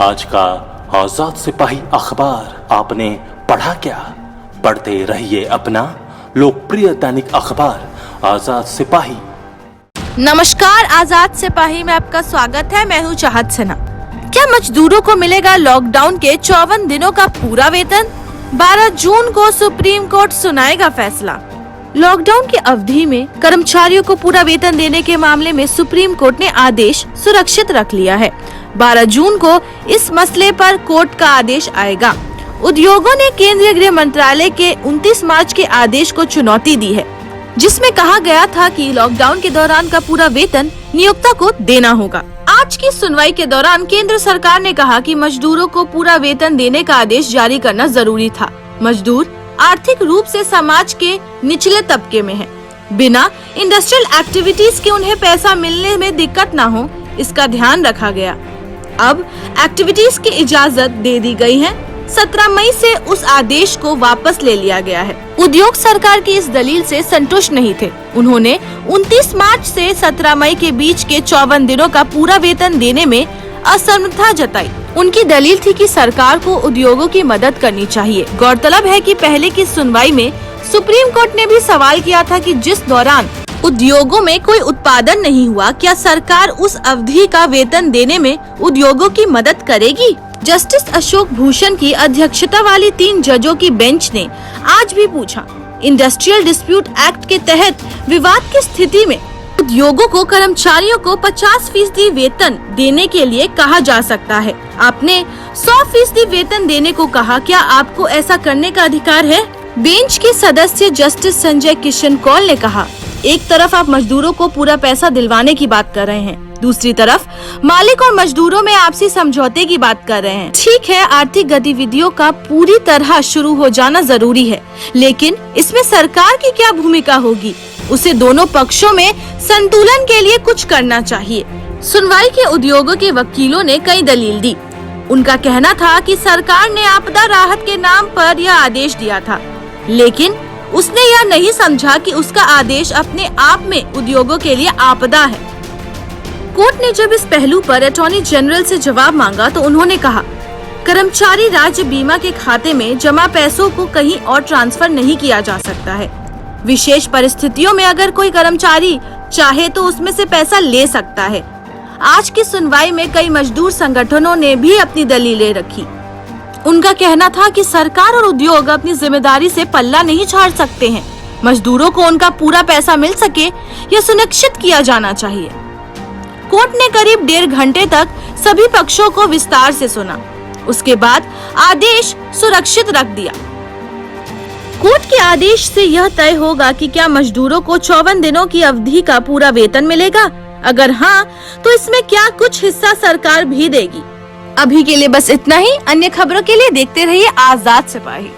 आज का आजाद सिपाही अखबार आपने पढ़ा क्या? पढ़ते रहिए अपना लोकप्रिय दैनिक अखबार आजाद सिपाही। नमस्कार, आजाद सिपाही में आपका स्वागत है। मैं हूँ चाहत सिन्हा। क्या मजदूरों को मिलेगा लॉकडाउन के 54 दिनों का पूरा वेतन? 12 जून को सुप्रीम कोर्ट सुनाएगा फैसला। लॉकडाउन की अवधि में कर्मचारियों को पूरा वेतन देने के मामले में सुप्रीम कोर्ट ने आदेश सुरक्षित रख लिया है। 12 जून को इस मसले पर कोर्ट का आदेश आएगा। उद्योगों ने केंद्रीय गृह मंत्रालय के 29 मार्च के आदेश को चुनौती दी है, जिसमें कहा गया था कि लॉकडाउन के दौरान का पूरा वेतन नियोक्ता को देना होगा। आज की सुनवाई के दौरान केंद्र सरकार ने कहा कि मजदूरों को पूरा वेतन देने का आदेश जारी करना जरूरी था। मजदूर आर्थिक रूप से समाज के निचले तबके में हैं। बिना इंडस्ट्रियल एक्टिविटीज के उन्हें पैसा मिलने में दिक्कत न हो, इसका ध्यान रखा गया। अब एक्टिविटीज की इजाजत दे दी गई है। 17 मई से उस आदेश को वापस ले लिया गया है। उद्योग सरकार की इस दलील से संतुष्ट नहीं थे। उन्होंने 29 मार्च से 17 मई के बीच के 54 दिनों का पूरा वेतन देने में असमर्थता जताई। उनकी दलील थी कि सरकार को उद्योगों की मदद करनी चाहिए। गौरतलब है कि पहले की सुनवाई में सुप्रीम कोर्ट ने भी सवाल किया था कि जिस दौरान उद्योगों में कोई उत्पादन नहीं हुआ, क्या सरकार उस अवधि का वेतन देने में उद्योगों की मदद करेगी? जस्टिस अशोक भूषण की अध्यक्षता वाली 3 जजों की बेंच ने आज भी पूछा, इंडस्ट्रियल डिस्प्यूट एक्ट के तहत विवाद की स्थिति में उद्योगों को कर्मचारियों को 50% वेतन देने के लिए कहा जा सकता है। आपने 100% वेतन देने को कहा, क्या आपको ऐसा करने का अधिकार है? बेंच के सदस्य जस्टिस संजय किशन कौल ने कहा, एक तरफ आप मजदूरों को पूरा पैसा दिलवाने की बात कर रहे हैं, दूसरी तरफ मालिक और मजदूरों में आपसी समझौते की बात कर रहे हैं। ठीक है, आर्थिक गतिविधियों का पूरी तरह शुरू हो जाना जरूरी है, लेकिन इसमें सरकार की क्या भूमिका होगी? उसे दोनों पक्षों में संतुलन के लिए कुछ करना चाहिए। सुनवाई के उद्योगों के वकीलों ने कई दलील दी। उनका कहना था कि सरकार ने आपदा राहत के नाम पर यह आदेश दिया था, लेकिन उसने यह नहीं समझा कि उसका आदेश अपने आप में उद्योगों के लिए आपदा है। कोर्ट ने जब इस पहलू पर अटॉर्नी जनरल से जवाब मांगा तो उन्होंने कहा, कर्मचारी राज्य बीमा के खाते में जमा पैसों को कहीं और ट्रांसफर नहीं किया जा सकता है। विशेष परिस्थितियों में अगर कोई कर्मचारी चाहे तो उसमें से पैसा ले सकता है। आज की सुनवाई में कई मजदूर संगठनों ने भी अपनी दलीलें रखी। उनका कहना था कि सरकार और उद्योग अपनी जिम्मेदारी से पल्ला नहीं झाड़ सकते हैं। मजदूरों को उनका पूरा पैसा मिल सके, यह सुनिश्चित किया जाना चाहिए। कोर्ट ने करीब 1.5 घंटे तक सभी पक्षों को विस्तार से सुना। उसके बाद आदेश सुरक्षित रख दिया। कोर्ट के आदेश से यह तय होगा कि क्या मजदूरों को 54 दिनों की अवधि का पूरा वेतन मिलेगा। अगर हाँ, तो इसमें क्या कुछ हिस्सा सरकार भी देगी। अभी के लिए बस इतना ही। अन्य खबरों के लिए देखते रहिए आजाद सिपाही।